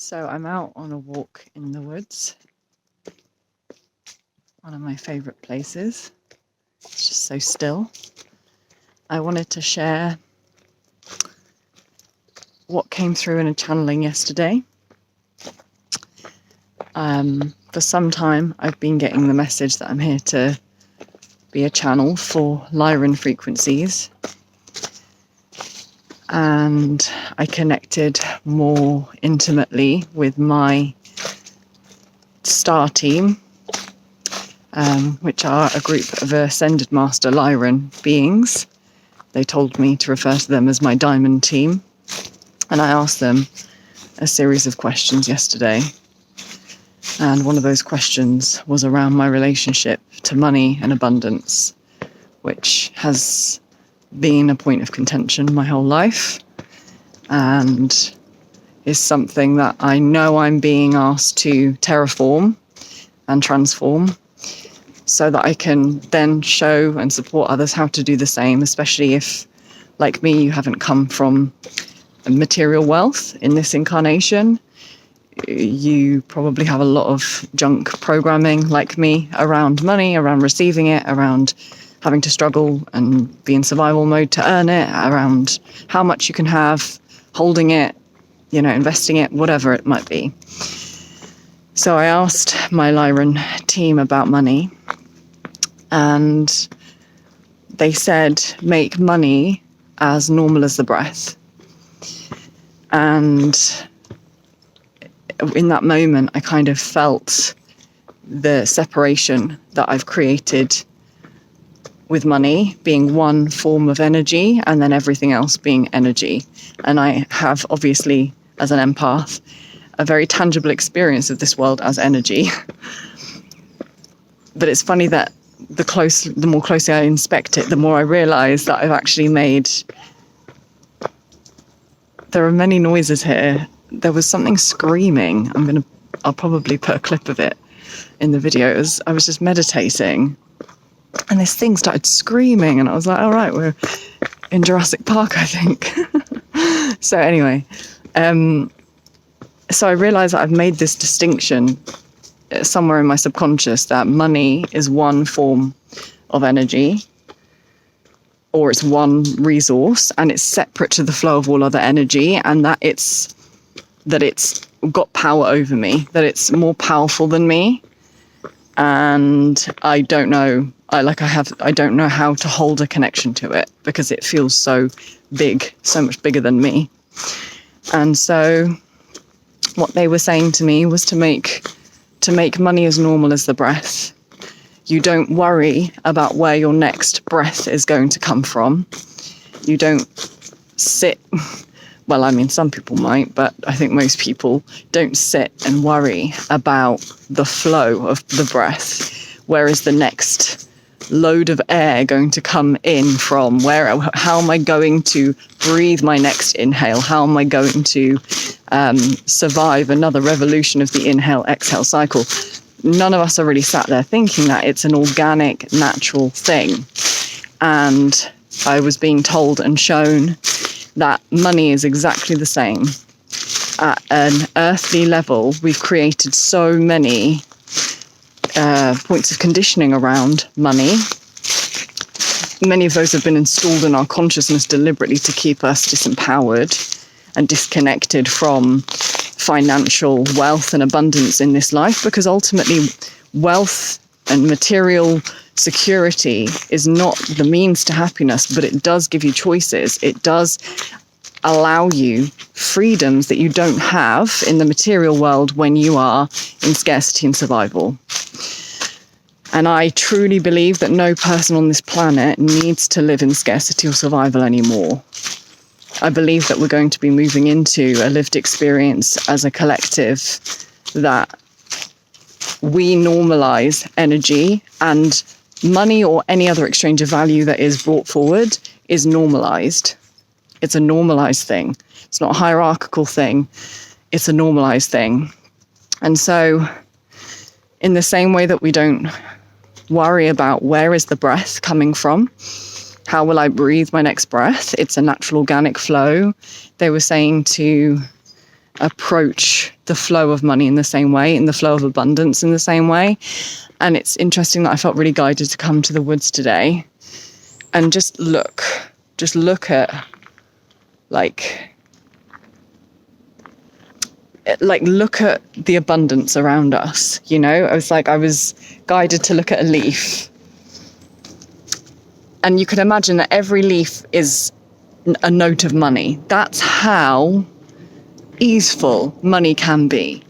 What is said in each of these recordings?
So I'm out on a walk in the woods, one of my favourite places. It's just so still. I wanted to share what came through in a channeling yesterday. For some time, I've been getting the message that I'm here to be a channel for Lyran frequencies. And I connected more intimately with my star team, which are a group of ascended master Lyran beings. They told me to refer to them as my diamond team. And I asked them a series of questions yesterday. And one of those questions was around my relationship to money and abundance, which has been a point of contention my whole life and is something that I know I'm being asked to terraform and transform so that I can then show and support others how to do the same, especially if, like me, you haven't come from material wealth in this incarnation. You probably have a lot of junk programming, like me, around money, around receiving it, around having to struggle and be in survival mode to earn it, around how much you can have, holding it, investing it, whatever it might be. So I asked my Lyran team about money, and they said, make money as normal as the breath. And in that moment, I kind of felt the separation that I've created with money being one form of energy and then everything else being energy. And I have, obviously, as an empath, a very tangible experience of this world as energy. But it's funny that the more closely I inspect it, the more I realise that I've actually made... There are many noises here. There was something screaming. I'll probably put a clip of it in the videos. I was just meditating and this thing started screaming and I was like, all right, we're in Jurassic Park, I think. So anyway, so I realized that I've made this distinction somewhere in my subconscious that money is one form of energy, or it's one resource and it's separate to the flow of all other energy, and that it's got power over me, that it's more powerful than me. And I don't know, I don't know how to hold a connection to it because it feels so big, so much bigger than me. And so what they were saying to me was to make money as normal as the breath. You don't worry about where your next breath is going to come from. You don't sit... Well, I mean, some people might, but I think most people don't sit and worry about the flow of the breath. Where is the next load of air going to come in from? How am I going to breathe my next inhale? How am I going to survive another revolution of the inhale-exhale cycle? None of us are really sat there thinking that. It's an organic, natural thing. And I was being told and shown that money is exactly the same. At an earthly level, we've created so many points of conditioning around money. Many of those have been installed in our consciousness deliberately to keep us disempowered and disconnected from financial wealth and abundance in this life, because ultimately wealth and material security is not the means to happiness, but it does give you choices. It does allow you freedoms that you don't have in the material world when you are in scarcity and survival. And I truly believe that no person on this planet needs to live in scarcity or survival anymore. I believe that we're going to be moving into a lived experience as a collective that we normalize energy, and money or any other exchange of value that is brought forward is normalized. It's a normalized thing. It's not a hierarchical thing. It's a normalized thing. And so in the same way that we don't worry about where is the breath coming from, how will I breathe my next breath? It's a natural organic flow. They were saying to approach the the flow of money in the same way, in the flow of abundance in the same way. And it's interesting that I felt really guided to come to the woods today and just look at look at the abundance around us. I was guided to look at a leaf, and you can imagine that every leaf is a note of money. That's how easeful money can be.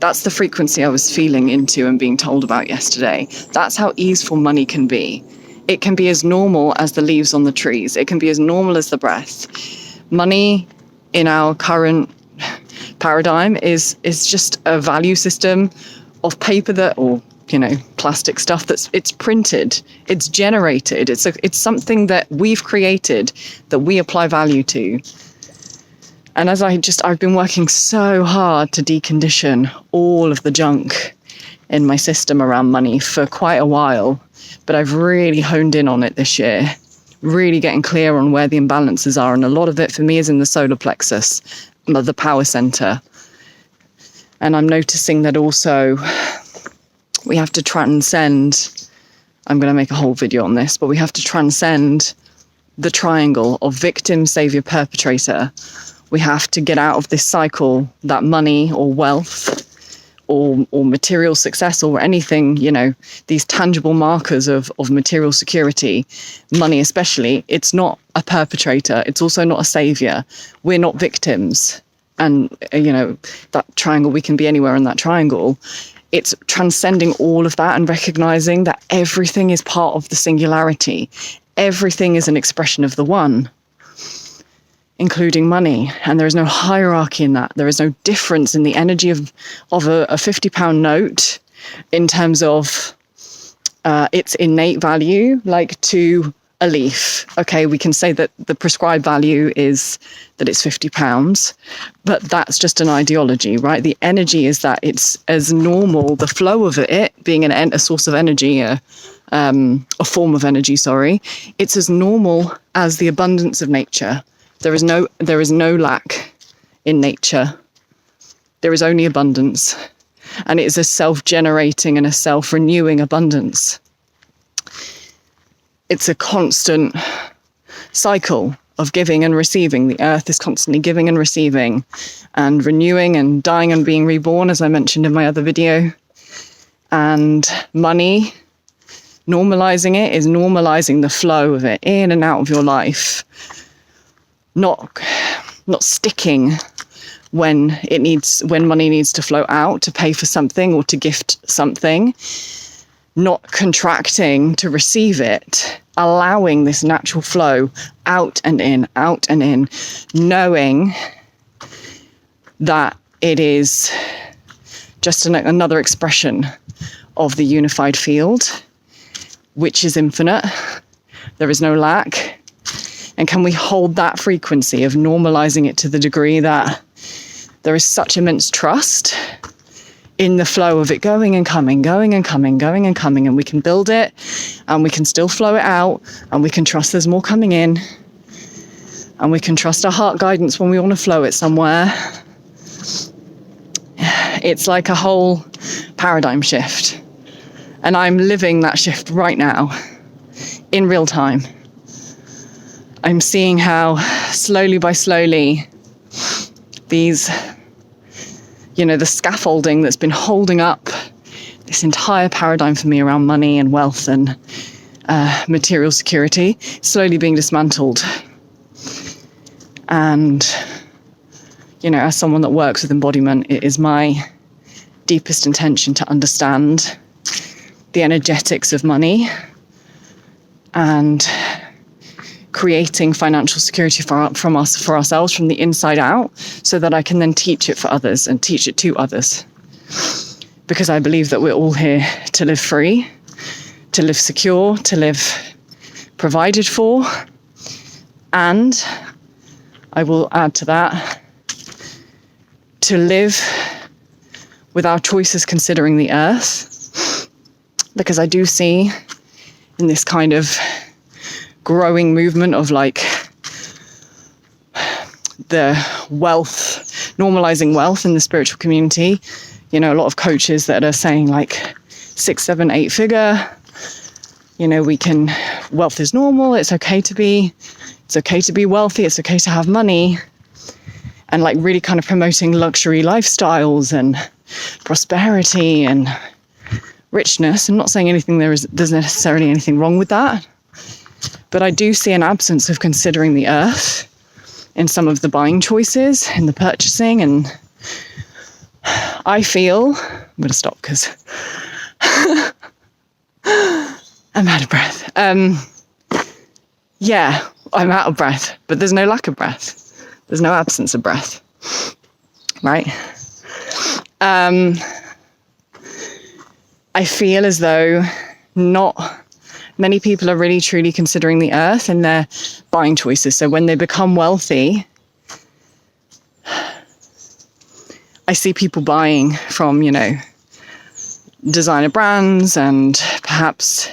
That's the frequency I was feeling into and being told about yesterday. That's how easeful money can be. It can be as normal as the leaves on the trees. It can be as normal as the breath. Money in our current paradigm is just a value system of paper or plastic stuff it's printed, it's generated, it's something that we've created that we apply value to. And as I've been working so hard to decondition all of the junk in my system around money for quite a while, but I've really honed in on it this year, really getting clear on where the imbalances are. And a lot of it for me is in the solar plexus, the power center. And I'm noticing that also we have to transcend, I'm going to make a whole video on this, but we have to transcend the triangle of victim, savior, perpetrator. We have to get out of this cycle that money or wealth or material success or anything, these tangible markers of material security, money especially, it's not a perpetrator. It's also not a savior. We're not victims. And, that triangle, we can be anywhere in that triangle. It's transcending all of that and recognizing that everything is part of the singularity. Everything is an expression of the one, including money. And there is no hierarchy in that. There is no difference in the energy of a £50 note in terms of its innate value, to a leaf. Okay, we can say that the prescribed value is that it's £50, but that's just an ideology, right? The energy is that it's as normal, the flow of it being a source of energy, a form of energy, it's as normal as the abundance of nature. There is no lack in nature. There is only abundance, and it is a self-generating and a self-renewing abundance. It's a constant cycle of giving and receiving. The earth is constantly giving and receiving and renewing and dying and being reborn, as I mentioned in my other video. And money, normalizing it is normalizing the flow of it in and out of your life. Not sticking when money needs to flow out to pay for something or to gift something. Not contracting to receive it, allowing this natural flow out and in, knowing that it is just another expression of the unified field, which is infinite. There is no lack. And can we hold that frequency of normalizing it to the degree that there is such immense trust in the flow of it going and coming, and we can build it and we can still flow it out, and we can trust there's more coming in, and we can trust our heart guidance when we want to flow it somewhere. It's like a whole paradigm shift, and I'm living that shift right now in real time. I'm seeing how slowly by slowly these the scaffolding that's been holding up this entire paradigm for me around money and wealth and material security, slowly being dismantled. And, as someone that works with embodiment, it is my deepest intention to understand the energetics of money and creating financial security for ourselves from the inside out, so that I can then teach it for others and teach it to others. Because I believe that we're all here to live free, to live secure, to live provided for. And I will add to that, to live with our choices considering the earth. Because I do see in this kind of growing movement of the wealth normalizing wealth in the spiritual community. You know, a lot of coaches that are saying like 6, 7, 8 figure, you know, wealth is normal. It's okay to be wealthy. It's okay to have money, and like really kind of promoting luxury lifestyles and prosperity and richness. I'm not saying there's necessarily anything wrong with that, but I do see an absence of considering the earth in some of the buying choices, in the purchasing. And I feel, I'm going to stop because I'm out of breath. Yeah, I'm out of breath, but there's no lack of breath. There's no absence of breath, right? I feel as though not many people are really truly considering the earth in their buying choices. So when they become wealthy, I see people buying from, you know, designer brands and perhaps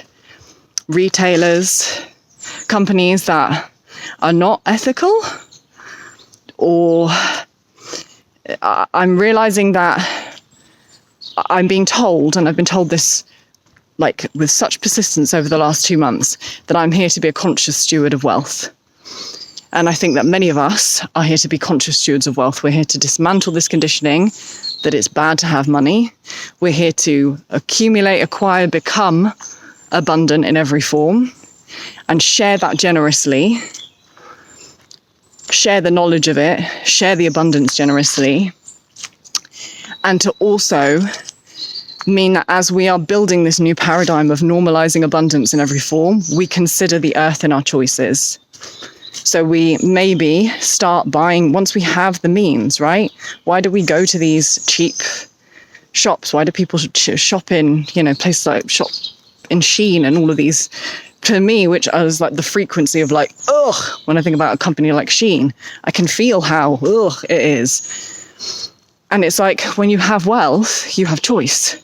retailers, companies that are not ethical. Or I'm realizing that I'm being told, and I've been told this like with such persistence over the last 2 months, that I'm here to be a conscious steward of wealth. And I think that many of us are here to be conscious stewards of wealth. We're here to dismantle this conditioning that it's bad to have money. We're here to accumulate, acquire, become abundant in every form, and share that generously. Share the knowledge of it, share the abundance generously, and to also mean that as we are building this new paradigm of normalizing abundance in every form, we consider the earth in our choices. So we maybe start buying once we have the means, right? Why do we go to these cheap shops? Why do people shop in, you know, places like shop in Shein and all of these? To me, which is like the frequency of like, ugh, when I think about a company like Shein, I can feel how ugh it is. And it's like when you have wealth, you have choice,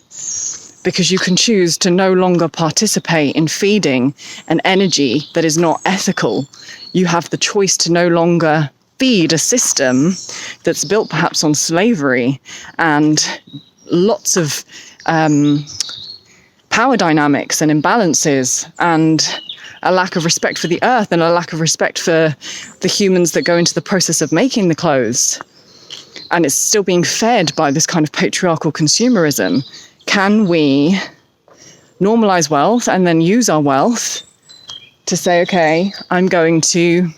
because you can choose to no longer participate in feeding an energy that is not ethical. You have the choice to no longer feed a system that's built perhaps on slavery and lots of power dynamics and imbalances, and a lack of respect for the earth, and a lack of respect for the humans that go into the process of making the clothes. And it's still being fed by this kind of patriarchal consumerism. Can we normalize wealth and then use our wealth to say, okay, I'm going to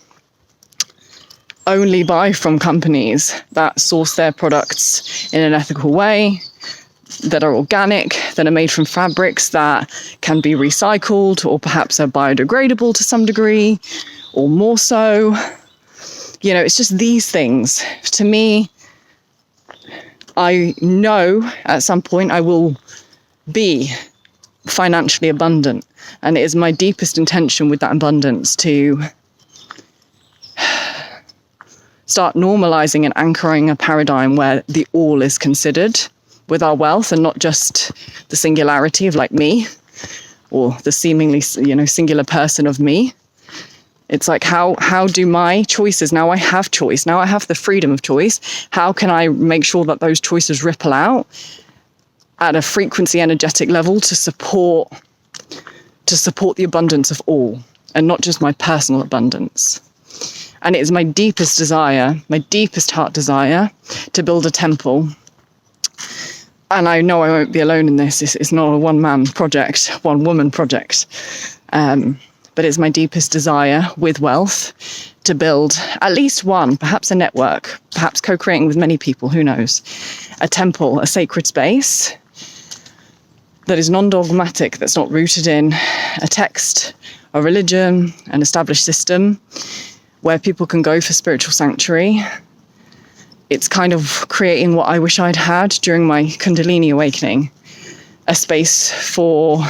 only buy from companies that source their products in an ethical way, that are organic, that are made from fabrics that can be recycled, or perhaps are biodegradable to some degree, or more so. You know, it's just these things. To me, I know at some point I will be financially abundant, and it is my deepest intention with that abundance to start normalizing and anchoring a paradigm where the all is considered with our wealth, and not just the singularity of like me, or the seemingly, you know, singular person of me. It's like, how do my choices, now I have choice, now I have the freedom of choice, how can I make sure that those choices ripple out at a frequency energetic level to support the abundance of all, and not just my personal abundance. And it is my deepest desire, my deepest heart desire, to build a temple. And I know I won't be alone in this. It's not a one-man project, one-woman project. But it's my deepest desire with wealth to build at least one, perhaps a network, perhaps co-creating with many people, who knows, a temple, a sacred space that is non-dogmatic, that's not rooted in a text, a religion, an established system, where people can go for spiritual sanctuary. It's kind of creating what I wish I'd had during my Kundalini awakening, a space for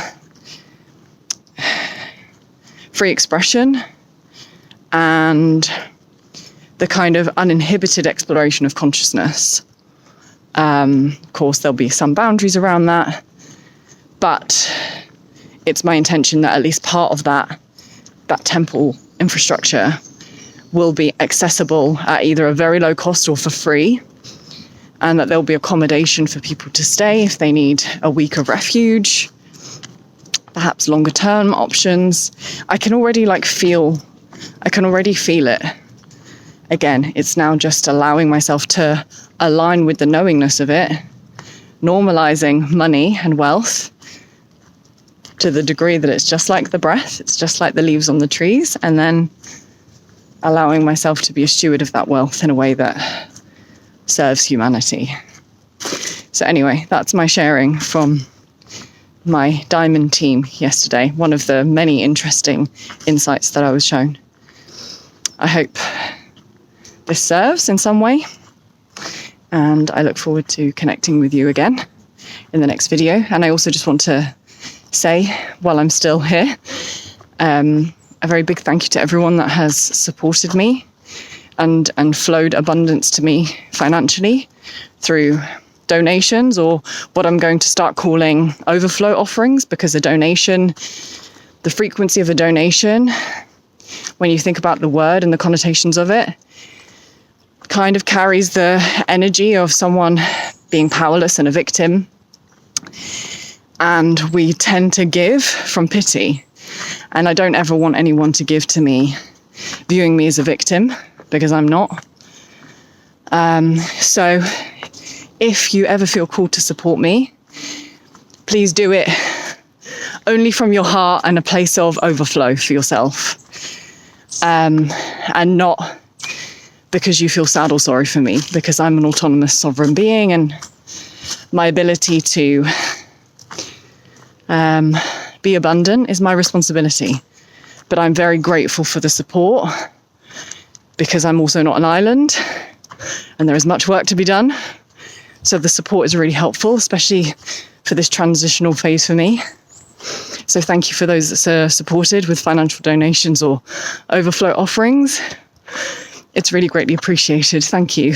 free expression and the kind of uninhibited exploration of consciousness. Of course, there'll be some boundaries around that, but it's my intention that at least part of that temple infrastructure will be accessible at either a very low cost or for free and that there'll be accommodation for people to stay if they need a week of refuge, perhaps longer term options. I can already feel it. Again, it's now just allowing myself to align with the knowingness of it, normalizing money and wealth to the degree that it's just like the breath, it's just like the leaves on the trees, and then allowing myself to be a steward of that wealth in a way that serves humanity. So anyway, that's my sharing from my diamond team yesterday, one of the many interesting insights that I was shown. I hope this serves in some way, and I look forward to connecting with you again in the next video. And I also just want to say, while I'm still here, a very big thank you to everyone that has supported me and flowed abundance to me financially through donations, or what I'm going to start calling overflow offerings, because a donation, the frequency of a donation, when you think about the word and the connotations of it, kind of carries the energy of someone being powerless and a victim. And we tend to give from pity. And I don't ever want anyone to give to me viewing me as a victim, because I'm not. So if you ever feel called to support me, please do it only from your heart and a place of overflow for yourself. And not because you feel sad or sorry for me, because I'm an autonomous sovereign being, and my ability to be abundant is my responsibility. But I'm very grateful for the support, because I'm also not an island and there is much work to be done. So the support is really helpful, especially for this transitional phase for me. So thank you for those that supported with financial donations or overflow offerings. It's really greatly appreciated. Thank you.